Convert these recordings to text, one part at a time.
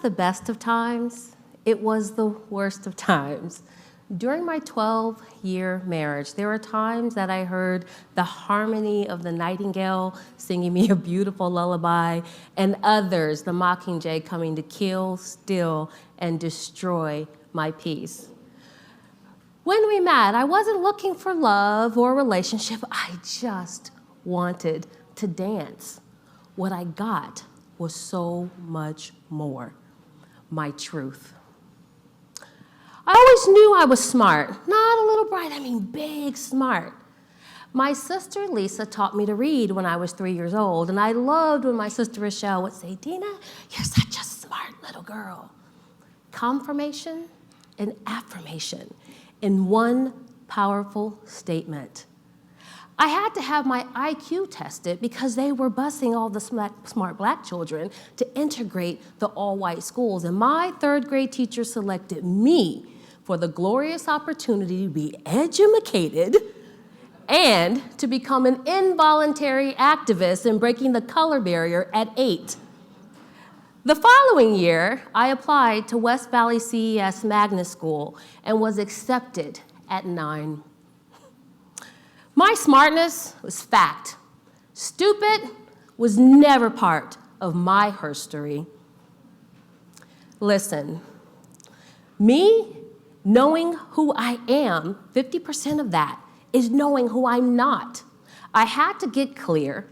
the best of times, it was the worst of times. During my 12-year marriage, there were times that I heard the harmony of the nightingale singing me a beautiful lullaby, and others, the mockingjay coming to kill, steal, and destroy my peace. When we met, I wasn't looking for love or relationship. I just wanted to dance. What I got was so much more: my truth. I always knew I was smart, not a little bright, I mean big smart. My sister Lisa taught me to read when I was 3 years old, and I loved when my sister Rochelle would say, "Deena, you're such a smart little girl." Confirmation and affirmation in one powerful statement. I had to have my IQ tested because they were busing all the smart black children to integrate the all-white schools, and my third grade teacher selected me for the glorious opportunity to be educated and to become an involuntary activist in breaking the color barrier at 8. The following year, I applied to West Valley CES Magnet School and was accepted at 9. My smartness was fact. Stupid was never part of my history. Listen, me knowing who I am, 50% of that is knowing who I'm not. I had to get clear,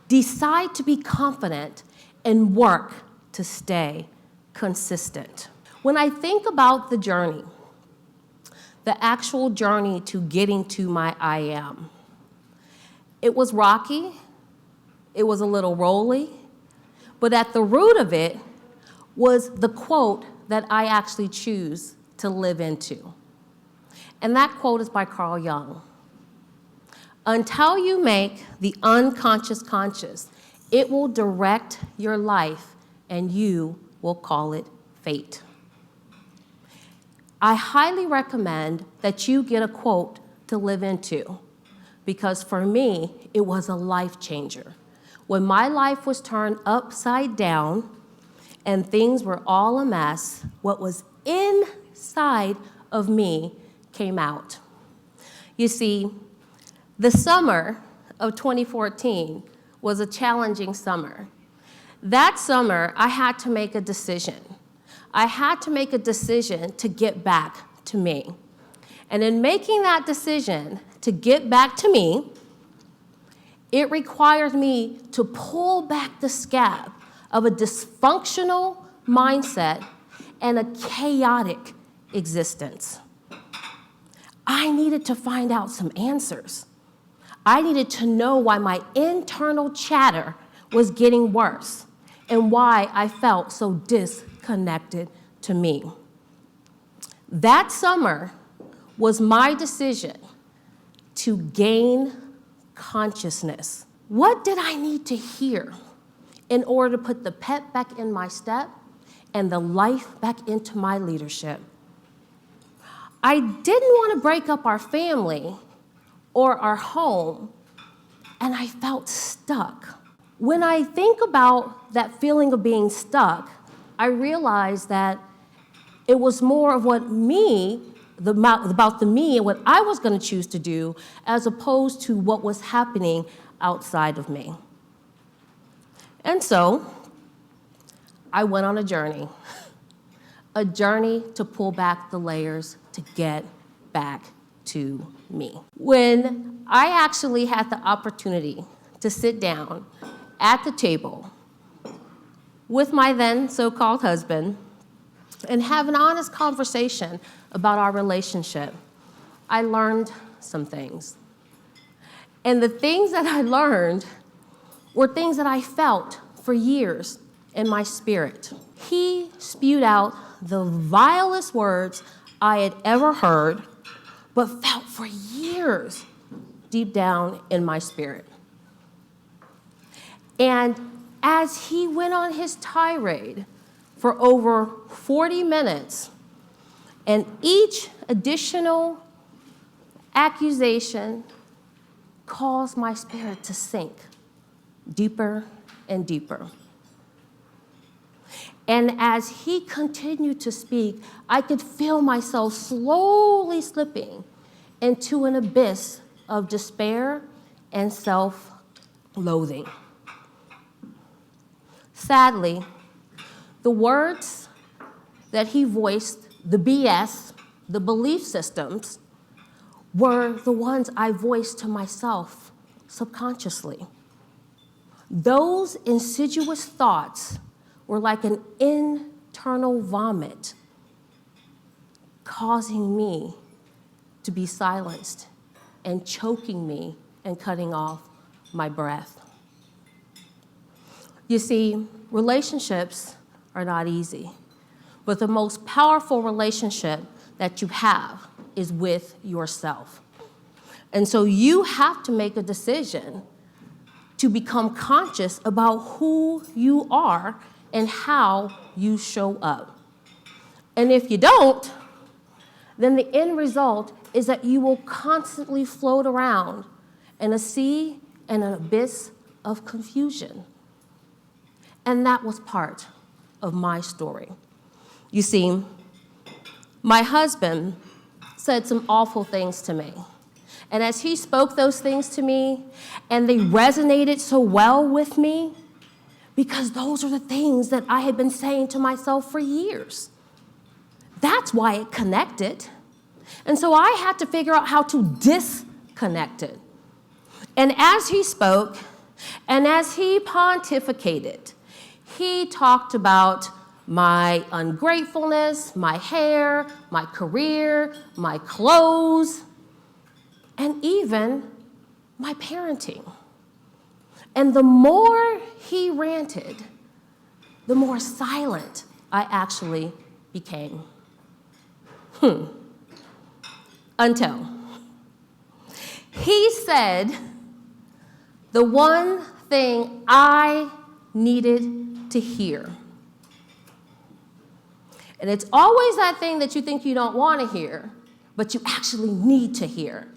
decide to be confident, and work to stay consistent. When I think about the journey, the actual journey to getting to my I am, it was rocky, it was a little rolly, but at the root of it was the quote that I actually choose to live into. And that quote is by Carl Jung. "Until you make the unconscious conscious, it will direct your life and you will call it fate." I highly recommend that you get a quote to live into, because for me, it was a life changer. When my life was turned upside down and things were all a mess, what was inside of me came out. You see, the summer of 2014 was a challenging summer. That summer, I had to make a decision. I had to make a decision to get back to me. And in making that decision to get back to me, it required me to pull back the scab of a dysfunctional mindset and a chaotic existence. I needed to find out some answers. I needed to know why my internal chatter was getting worse and why I felt so disconnected to me. That summer was my decision to gain consciousness. What did I need to hear in order to put the pep back in my step and the life back into my leadership? I didn't want to break up our family or our home, and I felt stuck. When I think about that feeling of being stuck, I realized that it was more of what about the me and what I was going to choose to do, as opposed to what was happening outside of me. And so I went on a journey to pull back the layers to get back to me. When I actually had the opportunity to sit down at the table with my then so-called husband and have an honest conversation about our relationship, I learned some things. And the things that I learned were things that I felt for years in my spirit. He spewed out the vilest words I had ever heard, but felt for years deep down in my spirit. And as he went on his tirade for over 40 minutes, and each additional accusation caused my spirit to sink deeper and deeper. And as he continued to speak, I could feel myself slowly slipping into an abyss of despair and self-loathing. Sadly, the words that he voiced, the BS, the belief systems, were the ones I voiced to myself subconsciously. Those insidious thoughts were like an internal vomit, causing me to be silenced and choking me and cutting off my breath. You see, relationships are not easy, but the most powerful relationship that you have is with yourself. And so you have to make a decision to become conscious about who you are and how you show up. And if you don't, then the end result is that you will constantly float around in a sea and an abyss of confusion. And that was part of my story. You see, my husband said some awful things to me. And as he spoke those things to me, and they resonated so well with me, because those are the things that I had been saying to myself for years. That's why it connected. And so I had to figure out how to disconnect it. And as he spoke, and as he pontificated, he talked about my ungratefulness, my hair, my career, my clothes, and even my parenting. And the more he ranted, the more silent I actually became. Until he said the one thing I needed to hear. And it's always that thing that you think you don't want to hear, but you actually need to hear.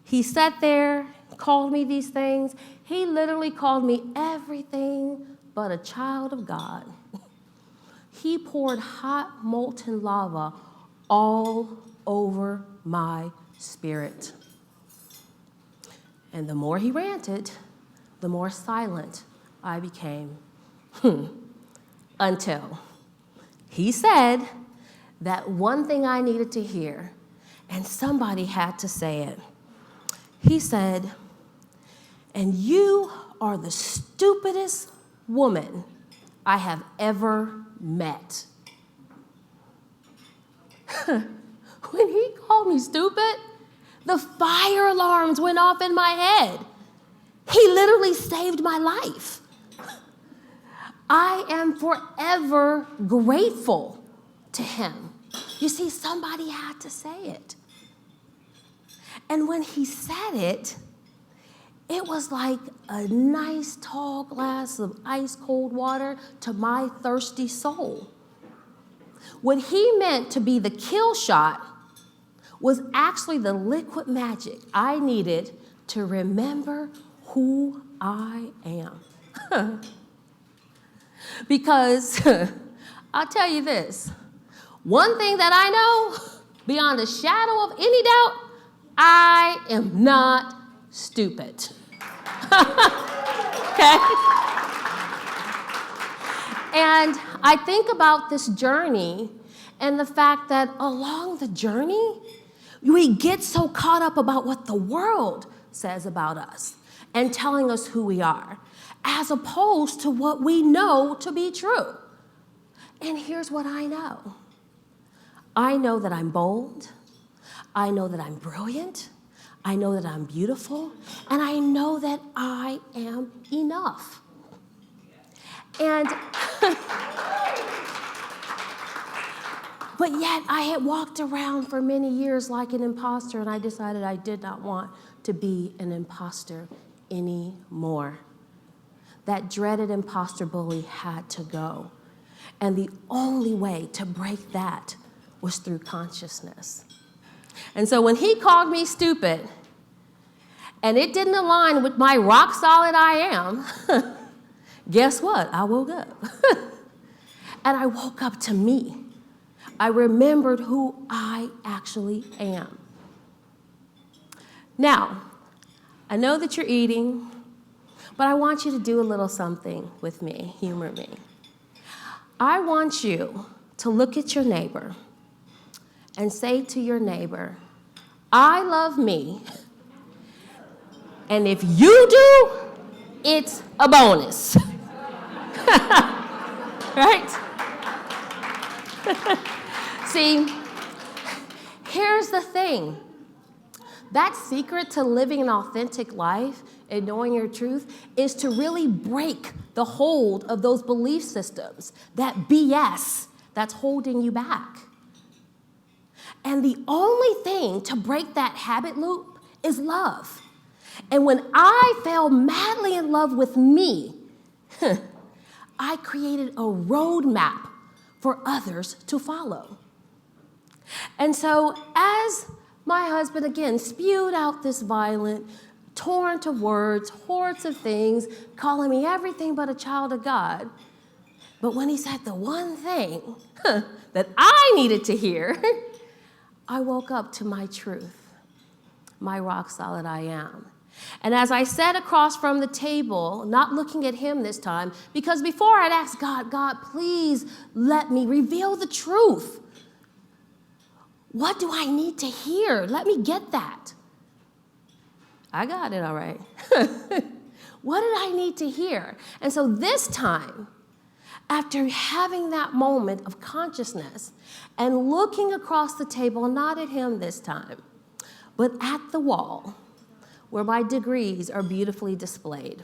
He sat there, called me these things. He literally called me everything but a child of God. He poured hot molten lava all over my spirit. And the more he ranted, the more silent I became. Until he said that one thing I needed to hear, and somebody had to say it. He said, "And you are the stupidest woman I have ever met." When he called me stupid, the fire alarms went off in my head. He literally saved my life. I am forever grateful to him. You see, somebody had to say it. And when he said it, it was like a nice tall glass of ice cold water to my thirsty soul. What he meant to be the kill shot was actually the liquid magic I needed to remember who I am. Because I'll tell you this, one thing that I know, beyond a shadow of any doubt, I am not stupid. Okay? And I think about this journey and the fact that along the journey, we get so caught up about what the world says about us and telling us who we are, as opposed to what we know to be true. And here's what I know. I know that I'm bold. I know that I'm brilliant. I know that I'm beautiful. And I know that I am enough. And but yet I had walked around for many years like an imposter, and I decided I did not want to be an imposter anymore. That dreaded imposter bully had to go. And the only way to break that was through consciousness. And so when he called me stupid, and it didn't align with my rock solid I am, guess what? I woke up. And I woke up to me. I remembered who I actually am. Now, I know that you're eating, but I want you to do a little something with me, humor me. I want you to look at your neighbor and say to your neighbor, I love me, and if you do, it's a bonus. Right? See, here's the thing. That secret to living an authentic life and knowing your truth is to really break the hold of those belief systems, that BS that's holding you back. And the only thing to break that habit loop is love. And when I fell madly in love with me, I created a roadmap for others to follow. And so as my husband, again, spewed out this violent torrent of words, hordes of things, calling me everything but a child of God, but when he said the one thing that I needed to hear, I woke up to my truth, my rock solid I am. And as I sat across from the table, not looking at him this time, because before I'd asked God, God, please let me reveal the truth. What do I need to hear? Let me get that. I got it all right. What did I need to hear? And so this time, after having that moment of consciousness and looking across the table, not at him this time, but at the wall where my degrees are beautifully displayed.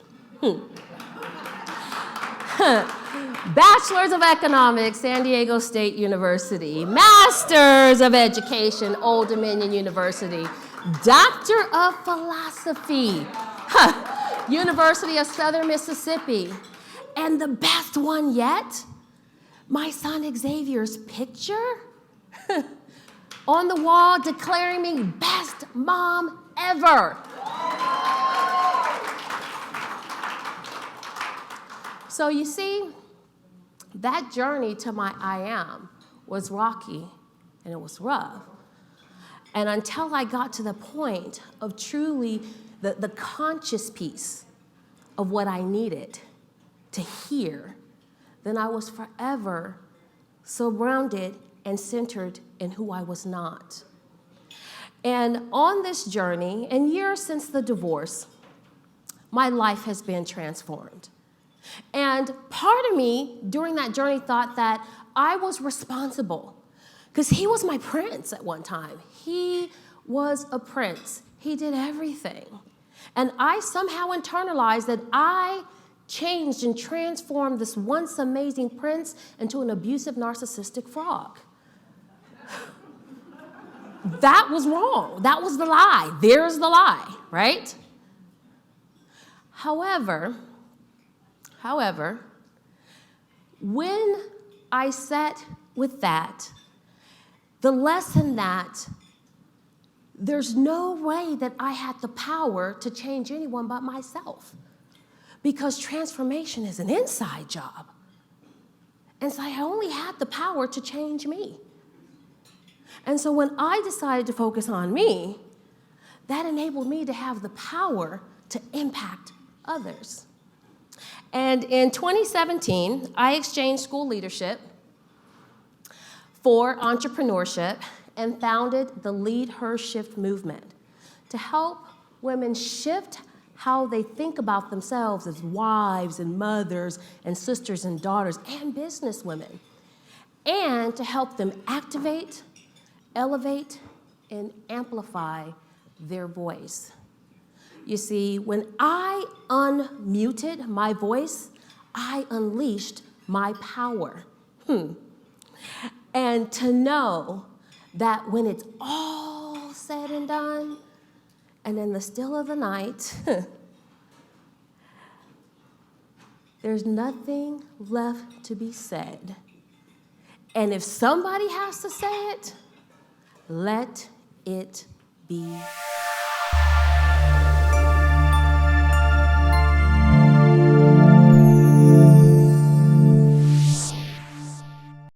Bachelor's of Economics, San Diego State University. Master's of Education, Old Dominion University. Doctor of Philosophy, University of Southern Mississippi. And the best one yet, my son Xavier's picture on the wall declaring me best mom ever. So you see, that journey to my I am was rocky and it was rough. And until I got to the point of truly the conscious piece of what I needed to hear, then I was forever surrounded and centered in who I was not. And on this journey, and years since the divorce, my life has been transformed. And part of me during that journey thought that I was responsible because he was my prince at one time. He was a prince. He did everything. And I somehow internalized that I changed and transformed this once amazing prince into an abusive, narcissistic frog. That was wrong. That was the lie. There's the lie, right? However, when I sat with that, the lesson that there's no way that I had the power to change anyone but myself, because transformation is an inside job. And so I only had the power to change me. And so when I decided to focus on me, that enabled me to have the power to impact others. And in 2017, I exchanged school leadership for entrepreneurship and founded the Leadhershift Movement to help women shift how they think about themselves as wives and mothers and sisters and daughters and business women, and to help them activate, elevate, and amplify their voice. You see, when I unmuted my voice, I unleashed my power. And to know that when it's all said and done, and in the still of the night, there's nothing left to be said. And if somebody has to say it, let it be